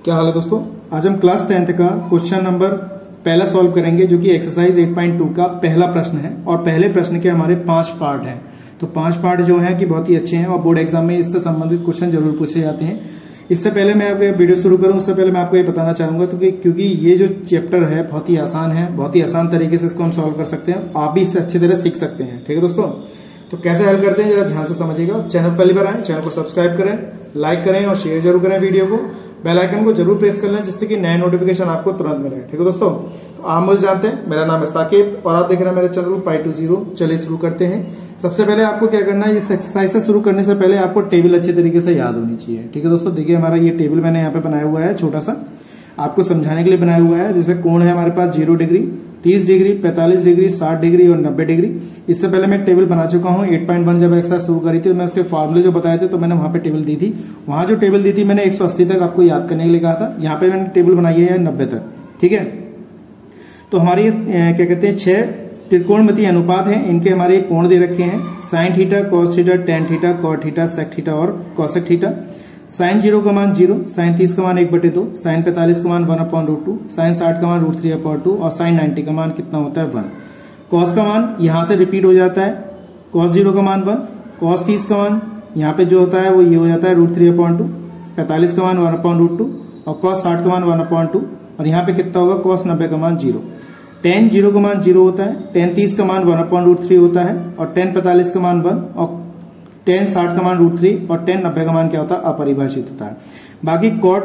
क्या हाल है दोस्तों। आज हम क्लास 10th का क्वेश्चन नंबर पहला सॉल्व करेंगे जो कि एक्सरसाइज 8.2 का पहला प्रश्न है और पहले प्रश्न के हमारे 5 पार्ट हैं। तो 5 पार्ट जो हैं कि बहुत ही अच्छे हैं और बोर्ड एग्जाम में इससे संबंधित क्वेश्चन जरूर पूछे जाते हैं। इससे पहले मैं आपको वीडियो शुरू करूं उससे पहले मैं आपको ये बताना चाहूंगा तो क्योंकि ये जो चैप्टर है बहुत ही आसान है, बहुत ही आसान तरीके से इसको हम सॉल्व कर सकते हैं, आप भी इससे अच्छी तरह सीख सकते हैं। ठीक है दोस्तों, तो कैसे हल करते हैं जरा ध्यान से समझिएगा। चैनल पहली बार आए, चैनल को सब्सक्राइब करें, लाइक करें और शेयर जरूर करें वीडियो को। बेल आइकन को जरूर प्रेस कर लें जिससे कि नए नोटिफिकेशन आपको तुरंत मिले। ठीक है दोस्तों, तो आप मुझे जानते हैं, मेरा नाम है साकेत और आप देख रहे हैं मेरे चैनल Pi20। चलिए शुरू करते हैं। सबसे पहले आपको क्या करना है, इस एक्सरसाइज से शुरू करने से पहले आपको टेबल अच्छे तरीके से याद होनी चाहिए। ठीक है दोस्तों, देखिए हमारा ये टेबल मैंने यहाँ पे बनाया हुआ है, छोटा सा आपको समझाने के लिए बनाया हुआ है। जैसे कोण है हमारे पास 0 डिग्री, 30 डिग्री, 45 डिग्री, 60 डिग्री और 90 डिग्री। इससे पहले मैं टेबल बना चुका हूँ। 8.1 जब एक्सरसाइज शुरू करी थी तो मैं उसके फॉर्मूले जो बताए थे तो मैंने वहां पे टेबल दी थी। वहां जो टेबल दी थी मैंने 180 तक आपको याद करने के लिए कहा था। यहाँ पे मैंने टेबल बनाई है 90 तक। ठीक है, तो हमारी क्या कहते हैं 6 त्रिकोणमितीय अनुपात हैं, इनके हमारे कोण दे रखे हैं। Sine theta, cos theta, tan theta, cot theta, sec theta और कॉसेक थीटा। साइन 0 का मान 0, साइन 30 का मान 1/2, साइन 45 का मान 1/√2, साइन 60 का मान √3/2 और साइन 90 का मान कितना होता है 1। कॉस का मान यहां से रिपीट हो जाता है, कॉस 0 का मान 1, कॉस 30 का मान यहाँ पे जो होता है वो ये हो जाता है √3/2, 45 का मान 1/√2 और कॉस 60 का मान 1/2 और यहाँ पे कितना होगा कॉस 90 का मान 0। टेन 0 का मान 0 होता है, टेन 30 का मान 1/√3 होता है और टेन 45 का मान 1 और टेन 60 का मान √3 और टेन 90 का मान क्या होता है अपरिभाषित होता है। बाकी कॉट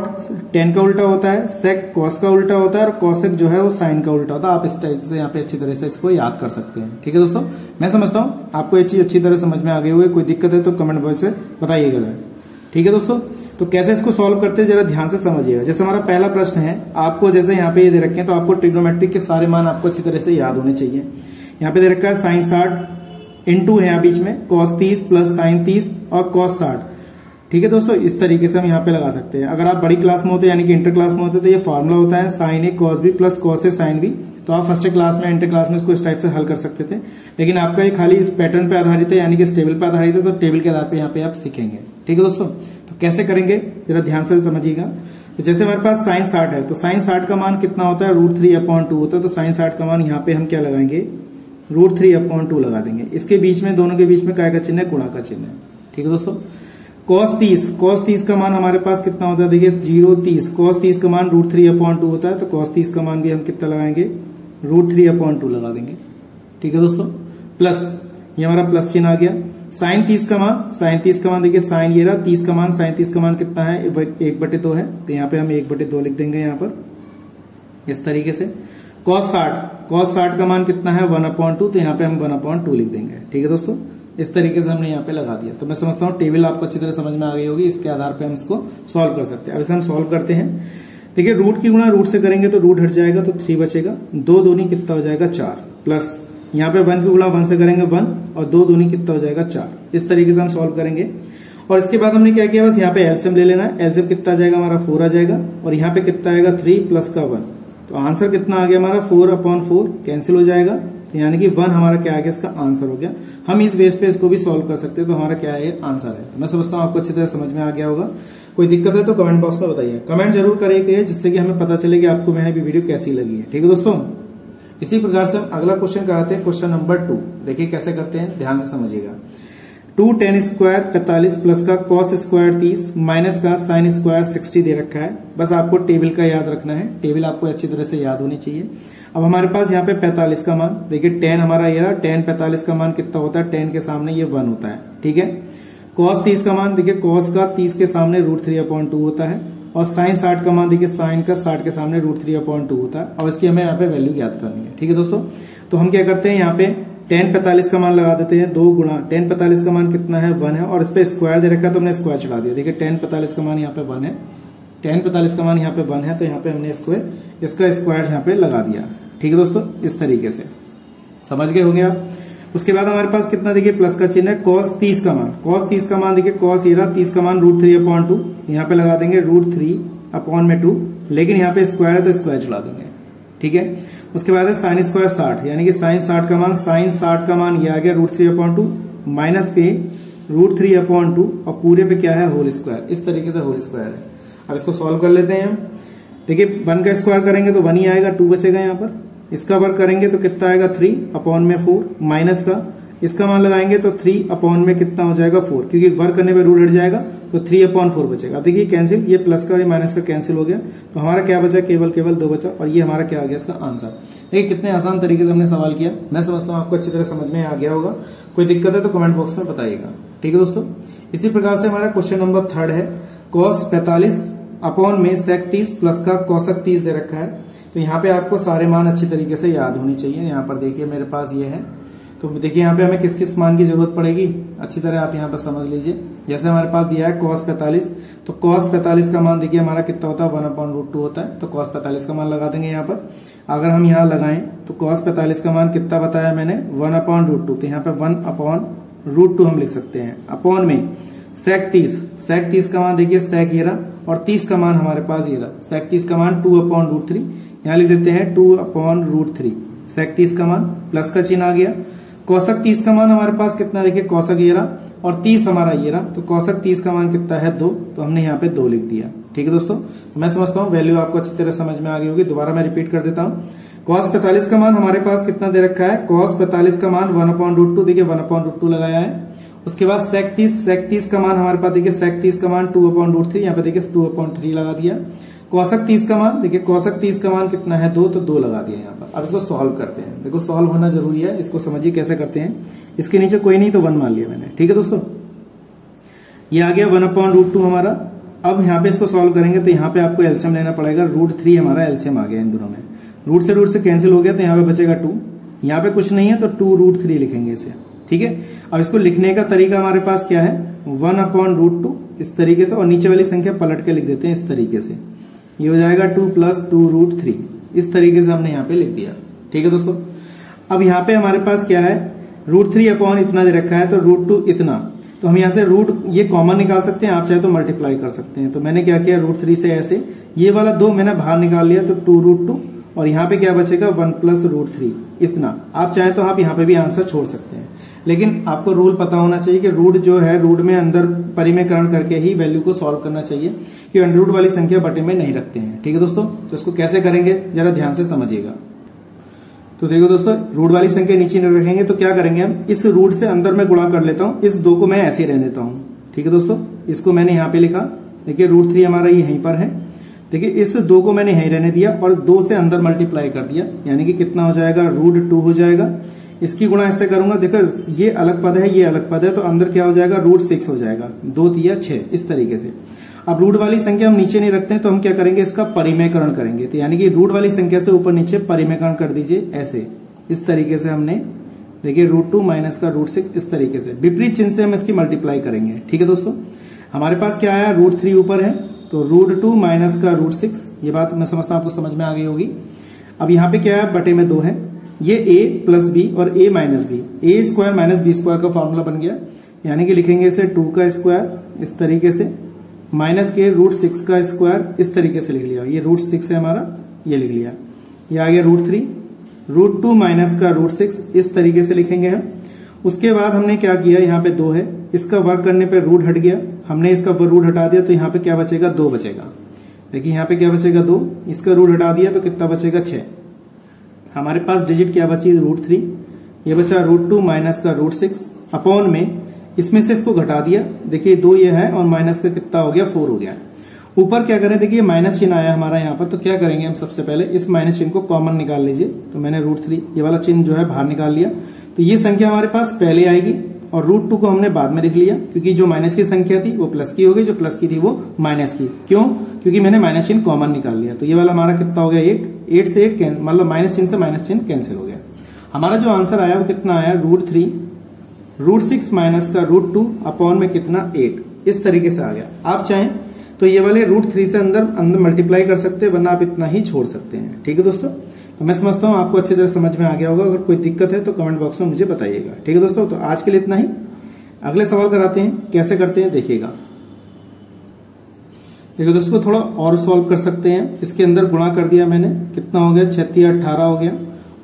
10 का उल्टा होता है, सेक कॉस का उल्टा होता है और कॉसेक जो है वो साइन का उल्टा होता है। आप इस टाइप से यहाँ पे अच्छी तरह से इसको याद कर सकते हैं। ठीक है दोस्तों, मैं समझता हूँ आपको ये चीज अच्छी तरह समझ में आ गई हुई। कोई दिक्कत है तो कमेंट बॉक्स से बताइएगा। ठीक है दोस्तों, तो कैसे इसको सॉल्व करते हैं जरा ध्यान से समझिएगा। जैसे हमारा पहला प्रश्न है, आपको जैसे यहाँ पे ये दे रखे हैं तो आपको ट्रिग्नोमेट्रिक के सारे मान आपको अच्छी तरह से याद होने चाहिए। यहाँ पे दे रखा है साइन 60 इंटू है बीच में कॉस 30 प्लस साइन 30 और कॉस 60। ठीक है दोस्तों, इस तरीके से हम यहाँ पे लगा सकते हैं। अगर आप बड़ी क्लास में होते यानी कि इंटर क्लास में होते तो ये फॉर्मूला होता है sign A cos B plus cos A sine B. तो आप फर्स्ट क्लास में इंटर क्लास में इसको इस टाइप से हल कर सकते थे, लेकिन आपका ये खाली इस पैटर्न पे आधारित है यानी कि इस टेबल पे आधारित है, तो टेबल के आधार पर यहाँ पे आप सीखेंगे। ठीक है दोस्तों, तो कैसे करेंगे जरा ध्यान से समझिएगा। तो जैसे हमारे पास साइन 60 है तो साइन 60 का मान कितना होता है √3/2 होता है। तो साइन 60 का मान यहाँ पे हम क्या लगाएंगे √3/2 लगा देंगे। इसके बीच में दोनों के बीच में काय का चिन्ह है गुणा का चिन्ह है। ठीक है दोस्तों, कॉस 30 का मान हमारे पास कितना होता है, देखिए 0 कॉस 30 का मान √3/2 होता है। तो कॉस 30 का मान भी हम कितना लगाएंगे √3/2 लगा देंगे। ठीक है दोस्तों, प्लस ये हमारा प्लस चिन्ह आ गया। साइन 30 का मान देखिए साइन ये रहा 30 का मान, साइन 30 का मान कितना है 1/2 है, तो यहाँ पे हम 1/2 लिख देंगे यहाँ पर इस तरीके से। कॉस 60 का मान कितना है 1/2, तो यहाँ पे हम 1/2 लिख देंगे। ठीक है दोस्तों, इस तरीके से हमने यहाँ पे लगा दिया। तो मैं समझता हूँ टेबल आपको अच्छी तरह समझ में आ गई होगी। इसके आधार पे हम इसको सॉल्व कर सकते हैं। अब इसे हम सॉल्व करते हैं। देखिए रूट की गुणा रूट से करेंगे तो रूट हट जाएगा तो 3 बचेगा। 2 दूनी कितना हो जाएगा 4 प्लस यहाँ पे 1 की गुणा 1 से करेंगे 1 और 2 दूनी कितना हो जाएगा 4। इस तरीके से हम सॉल्व करेंगे। और इसके बाद हमने क्या किया, बस यहाँ पे एलसीएम ले लेना है। एलसीएम कितना आ जाएगा हमारा 4 आ जाएगा और यहाँ पे कितना आएगा 3 प्लस का 1। तो आंसर कितना आ गया हमारा 4/4 कैंसिल हो जाएगा, तो यानी कि 1 हमारा क्या आ गया इसका आंसर हो गया। हम इस बेस पे इसको भी सॉल्व कर सकते हैं। तो हमारा क्या है ये आंसर है। तो मैं समझता हूँ आपको अच्छी तरह समझ में आ गया होगा। कोई दिक्कत है तो कमेंट बॉक्स में बताइए, कमेंट जरूर करिए जिससे कि हमें पता चले कि आपको मेरी वीडियो कैसी लगी है। ठीक है दोस्तों, इसी प्रकार से हम अगला क्वेश्चन कराते हैं, क्वेश्चन नंबर 2। देखिए कैसे करते हैं, ध्यान से समझिएगा। 2 tan स्क्वायर 45 प्लस का कॉस स्क्वायर 30 माइनस का साइन स्क्वायर 60 दे रखा है। बस आपको टेबल का याद रखना है, टेबल आपको अच्छी तरह से याद होनी चाहिए। अब हमारे पास यहाँ पे 45 का मान देखिए, tan हमारा ये रहा, tan 45 का मान कितना होता है, tan के सामने ये 1 होता है। ठीक है, cos 30 का मान देखिए, cos का 30 के सामने √3/2 होता है और साइन 60 का मान देखिए, साइन का 60 के सामने √3/2 होता है और इसकी हमें यहाँ पे वैल्यू याद करनी है। ठीक है दोस्तों, तो हम क्या करते हैं यहाँ पे tan 45 का मान लगा देते हैं 2 गुणा tan 45 का मान कितना है 1 है और इस पे स्क्वायर दे रखा है तो हमने स्क्वायर चढ़ा दिया। देखिए tan 45 का मान यहाँ पे 1 है, tan 45 का मान यहाँ पे 1 है, तो यहाँ पे हमने इसका स्क्वायर यहाँ पे लगा दिया। ठीक है दोस्तों, इस तरीके से समझ गए होंगे आप। उसके बाद हमारे पास कितना देखिए प्लस का चिन्ह है, कॉस 30 का मान देखिए, कॉस ये रहा 30 का मान √3/2, यहाँ पे लगा देंगे √3/2, लेकिन यहाँ पे स्क्वायर है तो स्क्वायर चढ़ा देंगे। ठीक है, उसके बाद है साइन स्क्वायर 60 यानी कि साइन 60 का मान ये आ गया √3/2 माइनस के √3/2 और पूरे पे क्या है होल स्क्वायर। इस तरीके से होल स्क्वायर है। अब इसको सॉल्व कर लेते हैं हम। देखिए 1 का स्क्वायर करेंगे तो 1 ही आएगा, 2 बचेगा यहाँ पर। इसका वर्ग करेंगे तो कितना आएगा 3 अपॉन में 4, माइनस का इसका मान लगाएंगे तो 3 अपॉन में कितना हो जाएगा 4, क्योंकि वर्ग करने पे रूट हट जाएगा तो 3 अपॉन 4 बचेगा। अब देखिए कैंसिल, ये प्लस का और ये माइनस का कैंसिल हो गया, तो हमारा क्या बचा, केवल 2 बचा, और ये हमारा क्या आ गया इसका आंसर। देखिए कितने आसान तरीके से हमने सवाल किया। मैं समझता हूँ आपको अच्छी तरह समझ में आ गया होगा। कोई दिक्कत है तो कमेंट बॉक्स में बताइएगा, ठीक है दोस्तों। इसी प्रकार से हमारा क्वेश्चन नंबर 3 है, cos 45 अपॉन में sec 30 प्लस का cosec 30 दे रखा है। तो यहाँ पे आपको सारे मान अच्छी तरीके से याद होनी चाहिए। यहाँ पर देखिए मेरे पास ये है, तो देखिए यहाँ पे हमें किस किस मान की जरूरत पड़ेगी अच्छी तरह आप यहाँ पर समझ लीजिए। जैसे हमारे पास दिया है cos 45, तो cos 45 का मान देखिए हमारा कितना होता है 1/√2 होता है, तो cos 45 का मान लगा देंगे यहाँ पर। अगर हम यहाँ लगाएं तो cos 45 का मान कितना बताया मैंने 1/√2, तो यहाँ पे 1/√2 हम लिख सकते हैं। अपॉन में sec 30 का मान देखिए sec ये रहा, और 30 का मान हमारे पास ये रहा, sec 30 का मान 2/√3, यहाँ लिख देते हैं 2/√3 sec 30 का मान, प्लस का चिन्ह आ गया। cosec 30 का मान हमारे पास कितना देखिए cosec ये रहा, और 30 हमारा ये रहा, तो cosec 30 का मान कितना है 2, तो हमने यहाँ पे 2 लिख दिया, ठीक है दोस्तों। मैं समझता हूँ वैल्यू आपको अच्छी तरह समझ में आ गई होगी। दोबारा मैं रिपीट कर देता हूँ। cos 45 का मान हमारे पास कितना दे रखा है, cos 45 का मान 1/√2, देखिए 1/√2 लगाया है। उसके बाद sec 30 का मान हमारे पास देखिए sec 30 का मान 2/√3, यहाँ पे देखिए 2/3 लगा दिया। cosec 30 का मान देखिए cosec 30 का मान कितना है 2, तो 2 लगा दिया यहाँ पर। अब इसको सॉल्व करते हैं। देखो सॉल्व होना जरूरी है, इसको समझिए कैसे करते हैं। इसके नीचे कोई नहीं तो 1 मान लिया मैंने, ठीक है दोस्तों। ये आ गया 1/√2 हमारा। अब यहाँ पे इसको सॉल्व करेंगे तो यहाँ पे आपको एलसीएम लेना पड़ेगा। √3 हमारा एलसीएम आ गया इन दोनों में, रूट से कैंसिल हो गया, तो यहाँ पे बचेगा 2। यहाँ पे कुछ नहीं है तो 2√3 लिखेंगे इसे, ठीक है। अब इसको लिखने का तरीका हमारे पास क्या है, 1/√2 इस तरीके से, और नीचे वाली संख्या पलट के लिख देते हैं इस तरीके से। ये हो जाएगा 2 + 2√3, इस तरीके से हमने यहाँ पे लिख दिया, ठीक है दोस्तों। अब यहाँ पे हमारे पास क्या है, √3 अपॉन इतना दे रखा है, तो √2 इतना, तो हम यहाँ से रूट ये कॉमन निकाल सकते हैं, आप चाहे तो मल्टीप्लाई कर सकते हैं। तो मैंने क्या किया, √3 से ऐसे ये वाला 2 मैंने बाहर निकाल लिया, तो 2√2, और यहाँ पे क्या बचेगा 1 + √3 इतना। आप चाहे तो आप यहाँ पे भी आंसर छोड़ सकते हैं, लेकिन आपको रूल पता होना चाहिए कि रूट जो है, रूट में अंदर परिमेयकरण करके ही वैल्यू को सॉल्व करना चाहिए, कि अंडर रूट वाली संख्या बटे में नहीं रखते हैं, ठीक है दोस्तों। तो इसको कैसे करेंगे जरा ध्यान से समझिएगा। तो देखो दोस्तों, रूट वाली संख्या नीचे नहीं रखेंगे तो क्या करेंगे हम, इस रूट से अंदर में गुणा कर लेता हूं, इस 2 को मैं ऐसे ही रहने देता हूं, ठीक है दोस्तों। इसको मैंने यहाँ पे लिखा, देखिए √3 हमारा यहीं पर है, देखिए इस 2 को मैंने यहीं रहने दिया और 2 से अंदर मल्टीप्लाई कर दिया, यानी कि कितना हो जाएगा √2 हो जाएगा। इसकी गुणा इससे करूंगा, देखो ये अलग पद है, ये अलग पद है, तो अंदर क्या हो जाएगा √6 हो जाएगा, 2 × 6 इस तरीके से। अब रूट वाली संख्या हम नीचे नहीं रखते हैं, तो हम क्या करेंगे, इसका परिमेयकरण करेंगे। तो यानी कि रूट वाली संख्या से ऊपर नीचे परिमेयकरण कर दीजिए ऐसे, इस तरीके से हमने देखिए √2 माइनस का √6 इस तरीके से विपरीत चिन्ह से हम इसकी मल्टीप्लाई करेंगे, ठीक है दोस्तों। हमारे पास क्या आया, √3 ऊपर है, तो √2 माइनस का √6, ये बात मैं समझता हूं आपको समझ में आ गई होगी। अब यहाँ पे क्या है, बटे में 2 है, ये a + b और a - b, a² - b² का फॉर्मूला बन गया, यानी कि लिखेंगे इसे 2 का स्क्वायर इस तरीके से, माइनस के √6 का स्क्वायर इस तरीके से लिख लिया। ये √6 है हमारा, ये लिख लिया। ये आ गया √3, √2 माइनस का √6 इस तरीके से लिखेंगे हम। उसके बाद हमने क्या किया, यहाँ पे 2 है, इसका वर्ग करने पे रूट हट गया, हमने इसका रूट हटा दिया, तो यहाँ पे क्या बचेगा, 2 बचेगा। देखिए यहाँ पे क्या बचेगा 2, इसका रूट हटा दिया तो कितना बचेगा 6। हमारे पास डिजिट क्या बची, √3, ये बचा √2 माइनस का √6 अपॉन में, इसमें से इसको घटा दिया, देखिए 2 ये है और माइनस का कितना हो गया 4 हो गया। ऊपर क्या करें, देखिए माइनस चिन्ह आया हमारा यहाँ पर, तो क्या करेंगे हम, सबसे पहले इस माइनस चिन्ह को कॉमन निकाल लीजिए। तो मैंने √3 ये वाला चिन्ह जो है बाहर निकाल लिया, तो ये संख्या हमारे पास पहले आएगी, और √2 को हमने बाद में लिख लिया, क्योंकि जो माइनस की संख्या थी वो प्लस की हो गई, जो प्लस की थी वो माइनस की। क्यों, क्योंकि मैंने माइनस चिन्ह कॉमन निकाल लिया। तो ये वाला हमारा कितना हो गया 8 से 8 मतलब माइनस चिन्ह से माइनस चिन्ह कैंसिल हो गया। हमारा जो आंसर आया वो कितना आया, √3 √6 माइनस का √2 अपॉन में कितना 8, इस तरीके से आ गया। आप चाहें तो ये वाले √3 से अंदर मल्टीप्लाई कर सकते हैं, वरना आप इतना ही छोड़ सकते हैं, ठीक है दोस्तों। तो मैं समझता हूं आपको अच्छी तरह समझ में आ गया होगा। अगर कोई दिक्कत है तो कमेंट बॉक्स में मुझे बताइएगा, ठीक है दोस्तों। तो आज के लिए इतना ही, अगले सवाल कराते हैं, कैसे करते हैं देखिएगा। देखिए दोस्तों, थोड़ा और सॉल्व कर सकते हैं। इसके अंदर गुणा कर दिया मैंने, कितना हो गया 36 18 हो गया,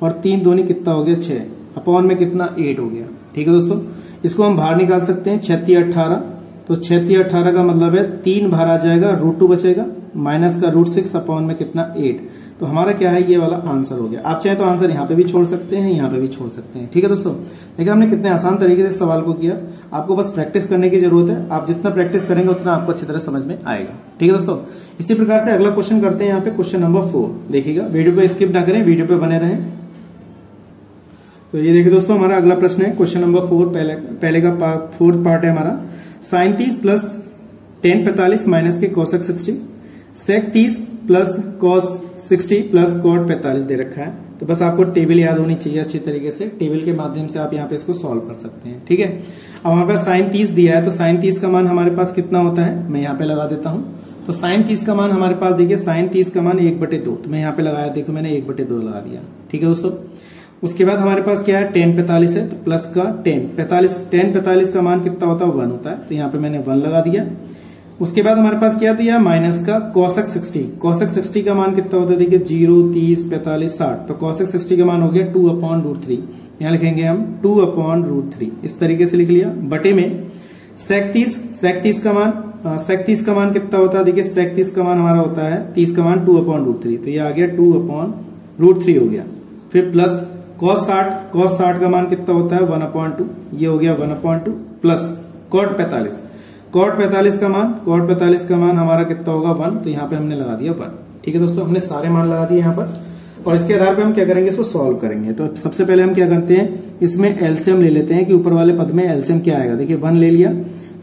और 3 दूनी कितना हो गया 6 अपॉन में कितना 8 हो गया, ठीक है दोस्तों। इसको हम बाहर निकाल सकते हैं 36 18, तो 6×18 का मतलब है 3 बाहर आ जाएगा, √2 बचेगा, माइनस का √6 अपॉन में कितना 8। तो हमारा क्या है, ये वाला आंसर हो गया। आप चाहे तो आंसर यहाँ पे भी छोड़ सकते हैं, यहाँ पे भी छोड़ सकते हैं। ठीक है दोस्तों, देखिए हमने कितने आसान तरीके से इस सवाल को किया। आपको बस प्रैक्टिस करने की जरूरत है। आप जितना प्रैक्टिस करेंगे उतना आपको अच्छी तरह समझ में आएगा। ठीक है दोस्तों, इसी प्रकार से अगला क्वेश्चन करते हैं। यहाँ पे क्वेश्चन नंबर 4 देखिएगा, वीडियो पे स्किप ना करें, वीडियो पे बने रहें। तो ये देखिए दोस्तों, हमारा अगला प्रश्न है क्वेश्चन नंबर 4। पहले का 4th पार्ट है हमारा। sin 30 प्लस tan 45 माइनस के cosec 60, sec 30 plus cos 60 plus cot 45 दे रखा है। तो बस आपको टेबल याद होनी चाहिए अच्छी तरीके से। टेबल के माध्यम से आप यहाँ पे इसको सॉल्व कर सकते हैं। ठीक है, अब हमारे पास sin 30 दिया है, तो sin 30 का मान हमारे पास कितना होता है, मैं यहाँ पे लगा देता हूँ। तो sin 30 का मान हमारे पास देखिए, sin 30 का मान 1/2, तो मैं यहाँ पे लगाया, देखो मैंने 1/2 लगा दिया। ठीक है दोस्तों, उसके बाद हमारे पास क्या है, tan 45 है, तो प्लस का tan 45 का मान कितना होता है, 1 होता है, तो यहाँ पे मैंने 1 लगा दिया। उसके बाद हमारे पास क्या दिया, माइनस का cosec 60। cosec 60 का मान कितना होता है, देखिए 0, 30, 45, 60, तो cosec 60 का मान हो गया 2/√3। यहाँ लिखेंगे हम 2/√3, इस तरीके से लिख लिया। बटे में sec 30 का मान कितना होता है, देखिए sec 30 का मान हमारा होता है 30 का मान 2/√3, तो ये आ गया 2/√3 हो गया। फिर प्लस cos 60 का मान कितना होता है, 1/2, ये हो गया 1/2, प्लस cot 45 का मान हमारा कितना होगा, 1, तो यहाँ पे हमने लगा दिया 1। ठीक है दोस्तों, हमने सारे मान लगा दिए यहाँ पर, और इसके आधार पे हम क्या करेंगे, इसको सॉल्व करेंगे। तो सबसे पहले हम क्या करते हैं, इसमें एलसीएम ले लेते हैं कि ऊपर वाले पद में एलसीएम क्या आएगा। देखिए 1 ले लिया,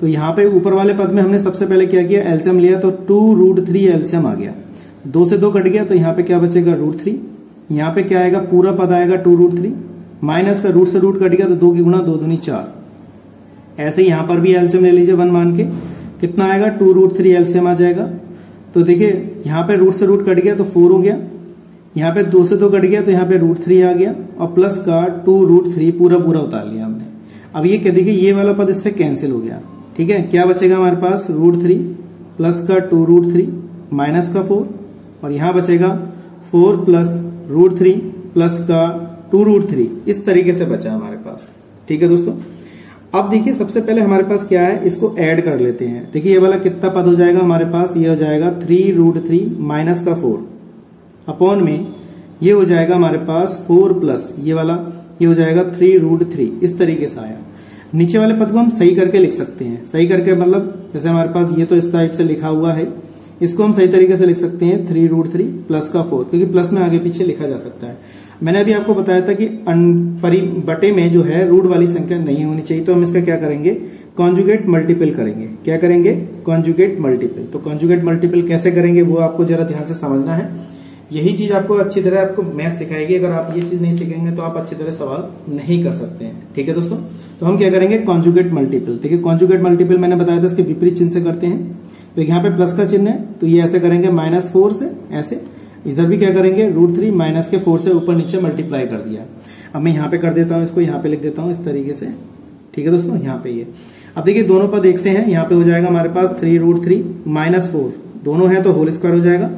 तो यहाँ पे ऊपर वाले पद में हमने सबसे पहले क्या किया, एलसीएम लिया, तो 2√3 एलसीएम आ गया। 2 से 2 कट गया, तो यहाँ पे क्या बचेगा, √3। यहाँ पे क्या आएगा, पूरा पद आएगा 2√3, माइनस का रूट से रूट कट गया, तो 2 की गुणा 2 दूनी 4। ऐसे ही यहाँ पर भी एलसीएम ले लीजिए 1 मान के, कितना आएगा, 2√3 एलसीएम आ जाएगा। तो देखिए यहाँ पे रूट से रूट कट गया, तो 4 हो गया। यहाँ पे 2 से 2 कट गया, तो यहाँ पे √3 आ गया, और प्लस का 2√3 पूरा उतार लिया हमने। अब ये क्या, देखिए ये वाला पद इससे कैंसिल हो गया। ठीक है, क्या बचेगा हमारे पास, √3 प्लस का 2√3 माइनस का 4, और यहाँ बचेगा 4 प्लस √3 प्लस का 2√3, इस तरीके से बचा हमारे पास। ठीक है दोस्तों, अब देखिए सबसे पहले हमारे पास क्या है, इसको ऐड कर लेते हैं। देखिए ये वाला कितना पद हो जाएगा हमारे पास, ये हो जाएगा 3√3 माइनस का 4 अपॉन में ये हो जाएगा हमारे पास 4 प्लस ये वाला, ये हो जाएगा 3√3, इस तरीके से आया। नीचे वाले पद को हम सही करके लिख सकते हैं। सही करके मतलब जैसे हमारे पास ये तो इस टाइप से लिखा हुआ है, इसको हम सही तरीके से लिख सकते हैं 3√3 प्लस का 4, क्योंकि प्लस में आगे पीछे लिखा जा सकता है। मैंने अभी आपको बताया था कि बटे में जो है रूट वाली संख्या नहीं होनी चाहिए, तो हम इसका क्या करेंगे, कॉन्जुगेट मल्टीपल करेंगे। क्या करेंगे, कॉन्जुगेट मल्टीपल। तो कॉन्जुगेट मल्टीपल कैसे करेंगे वो आपको जरा ध्यान से समझना है। यही चीज आपको अच्छी तरह आपको मैथ सिखाएगी। अगर आप ये चीज नहीं सीखेंगे तो आप अच्छी तरह सवाल नहीं कर सकते हैं। ठीक है दोस्तों, तो हम क्या करेंगे, कॉन्जुगेट मल्टीपल। देखिए कॉन्जुगेट मल्टीपल मैंने बताया था इसके विपरीत चिन्ह से करते हैं। तो यहाँ पे प्लस का चिन्ह है, तो ये ऐसे करेंगे -4 से, ऐसे इधर भी क्या करेंगे, √3 माइनस के 4 से ऊपर नीचे मल्टीप्लाई कर दिया। अब मैं यहाँ पे कर देता हूँ, इसको यहाँ पे लिख देता हूँ इस तरीके से। ठीक है दोस्तों, यहाँ पे ये अब देखिए दोनों पद एक से हैं। यहाँ पे हो जाएगा हमारे पास 3√3 माइनस 4, दोनों है तो होल स्क्वायर हो जाएगा।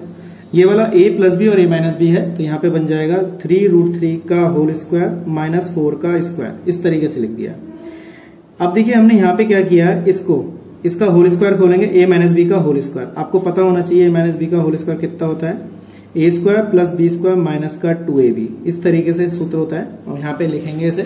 ये वाला a प्लस बी और a माइनस बी है, तो यहाँ पे बन जाएगा 3√3 का होल स्क्वायर माइनस 4 का स्क्वायर, इस तरीके से लिख दिया। अब देखिए हमने यहाँ पे क्या किया, इसका होल स्क्वायर खोलेंगे, a माइनस बी का होल स्क्वायर। आपको पता होना चाहिए a माइनस बी का होल स्क्वायर कितना होता है, a square plus B square minus का 2ab, इस तरीके से सूत्र होता है। और यहाँ पे लिखेंगे इसे।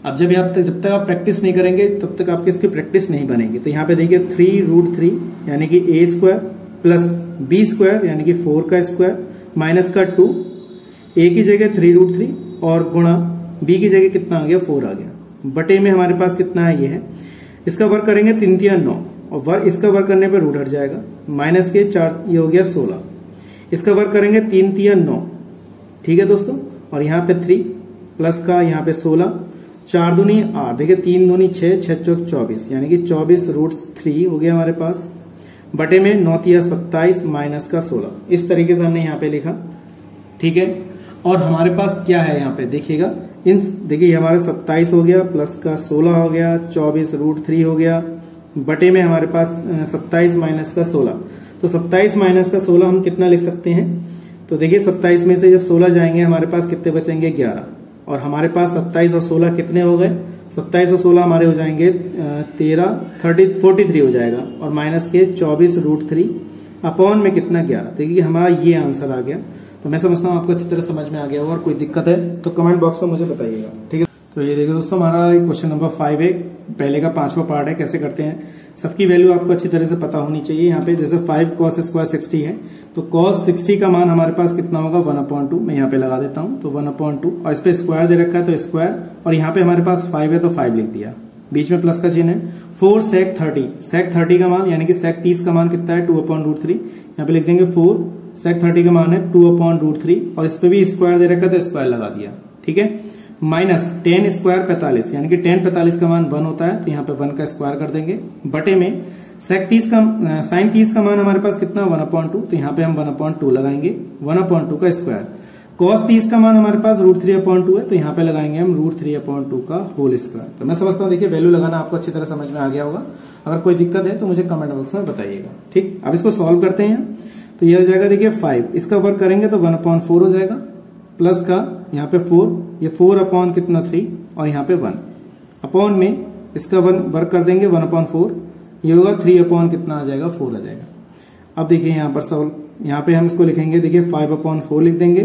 अब जब तक आप प्रैक्टिस नहीं करेंगे तब तक आपकी इसकी प्रैक्टिस नहीं बनेगी। तो यहाँ पे देखिए 3√3 यानी कि a square plus B square यानी कि 4 का स्क्वायर माइनस का 2, a की जगह 3√3 और गुणा b की जगह कितना आ गया, 4 आ गया। बटे में हमारे पास कितना है, ये है। इसका वर्ग करेंगे 3 3 9, और इसका वर्ग करने पर रूट हट जाएगा, माइनस के 4, ये हो गया 16। इसका वर्ग करेंगे 3 3 9, ठीक है दोस्तों। और यहाँ पे 3 प्लस का यहाँ पे 16, 4 दूनी 8, देखिए 3 दूनी 6, 6 चौक 24, यानी कि 24√3 हो गया हमारे पास। बटे में 9 तिया 27 माइनस का 16, इस तरीके से हमने यहाँ पे लिखा। ठीक है, और हमारे पास क्या है यहाँ पे देखिएगा, देखिए हमारा 27 हो गया प्लस का 16 हो गया, 24√3 हो गया। बटे में हमारे पास 27 माइनस का 16, तो 27 माइनस का 16 हम कितना लिख सकते हैं, तो देखिए 27 में से जब 16 जाएंगे हमारे पास कितने बचेंगे, 11। और हमारे पास 27 और 16 कितने हो गए, 27 और 16 हमारे हो जाएंगे 43 हो जाएगा, और माइनस के 24√3 अपॉन में कितना 11। देखिए हमारा ये आंसर आ गया। तो मैं समझता हूँ आपको अच्छी तरह समझ में आ गया होगा, और कोई दिक्कत है तो कमेंट बॉक्स में मुझे बताइएगा, ठीक है। तो ये देखिए दोस्तों, हमारा क्वेश्चन नंबर 5 है, पहले का 5वां पार्ट है। कैसे करते हैं, सबकी वैल्यू आपको अच्छी तरह से पता होनी चाहिए। यहाँ पे जैसे 5 cos स्क्वायर 60 है, तो cos 60 का मान हमारे पास कितना होगा 1/2। मैं यहाँ पे लगा देता हूँ, तो 1/2, और इस पे स्क्वायर दे रखा है तो स्क्वायर, और यहाँ पे हमारे पास 5 है तो 5 लिख दिया, बीच में प्लस का चिन्ह है। 4 sec 30, sec 30 का मान यानी कि sec 30 का मान कितना है 2/√3। यहाँ पे लिख देंगे 4 sec 30 का मान है 2/√3, और इस पे भी स्क्वायर दे रखा है तो स्क्वायर लगा दिया, ठीक है। माइनस 10 स्क्वायर 45, यानी कि 10 45 का मान 1 होता है, तो यहाँ पे 1 का स्क्वायर कर देंगे, बटे में sin 30 का मान हमारे पास कितना 1/2, तो यहाँ पे हम 1/2 लगाएंगे, 1/2 का स्क्वायर। cos 30 का मान हमारे पास √3/2 है, तो यहाँ पे लगाएंगे हम √3/2 का होल स्क्वायर। तो मैं समझता हूँ देखिए वैल्यू लगाना आपको अच्छी तरह समझ में आ गया होगा। अगर कोई दिक्कत है तो मुझे कमेंट बॉक्स में बताइएगा, ठीक। अब इसको सॉल्व करते हैं, तो ये हो जाएगा देखिए 5, इसका वर्क करेंगे तो 1/4 हो जाएगा, प्लस का यहाँ पे 4, ये 4 अपॉन कितना 3, और यहाँ पे 1 अपॉन में इसका 1 वर्क कर देंगे 1/4, ये होगा 3 अपॉन कितना आ जाएगा 4 आ जाएगा। अब देखिए यहाँ पर सॉल्व, यहाँ पे हम इसको लिखेंगे देखिए 5/4 लिख देंगे,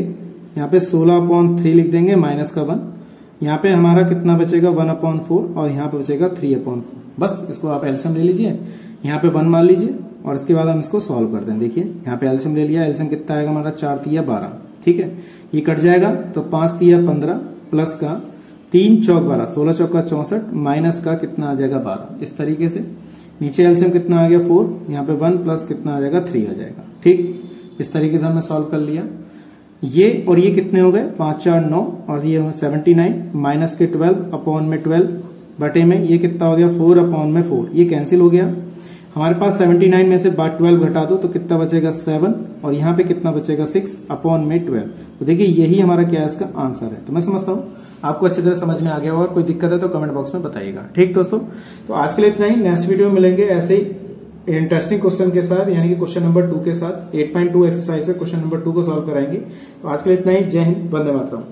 यहाँ पे 16/3 लिख देंगे, माइनस का 1, यहाँ पे हमारा कितना बचेगा 1/4, और यहाँ पे बचेगा 3/4। बस इसको आप एलसीएम ले लीजिए, यहाँ पे 1 मान लीजिए, और इसके बाद हम इसको सॉल्व कर दें। देखिए यहाँ पे एलसीएम ले लिया, एलसीएम कितना आएगा हमारा 4 तिया 12, ठीक है। ये कट जाएगा तो 5 तिया 15, प्लस का 3 चौक 12, 16 चौका 64, माइनस का कितना आ जाएगा 12। इस तरीके से नीचे एलसीएम कितना आ गया 4, यहाँ पे 1 प्लस कितना आ जाएगा 3 आ जाएगा, ठीक। इस तरीके से हमने सॉल्व कर लिया। ये और ये कितने हो गए 5 4 9, और ये 79, माइनस के 12 अपॉन में 12 बटे में ये कितना हो गया 4 अपॉन में 4, ये कैंसिल हो गया। हमारे पास 79 में से 12 घटा दो तो कितना बचेगा 7, और यहाँ पे कितना बचेगा 6 अपॉन में 12। तो देखिए यही हमारा क्या है, इसका आंसर है। तो मैं समझता हूँ आपको अच्छी तरह समझ में आ गया होगा, कोई दिक्कत है तो कमेंट बॉक्स में बताइएगा, ठीक दोस्तों। तो आज के लिए इतना ही, नेक्स्ट वीडियो में मिलेंगे ऐसे ही इंटरेस्टिंग क्वेश्चन के साथ, यानी कि क्वेश्चन नंबर 2 के साथ। 8.2 एक्सरसाइज है, क्वेश्चन नंबर 2 को सॉल्व कराएंगे। तो आज के लिए इतना ही, जय हिंद, वंदे मातरम।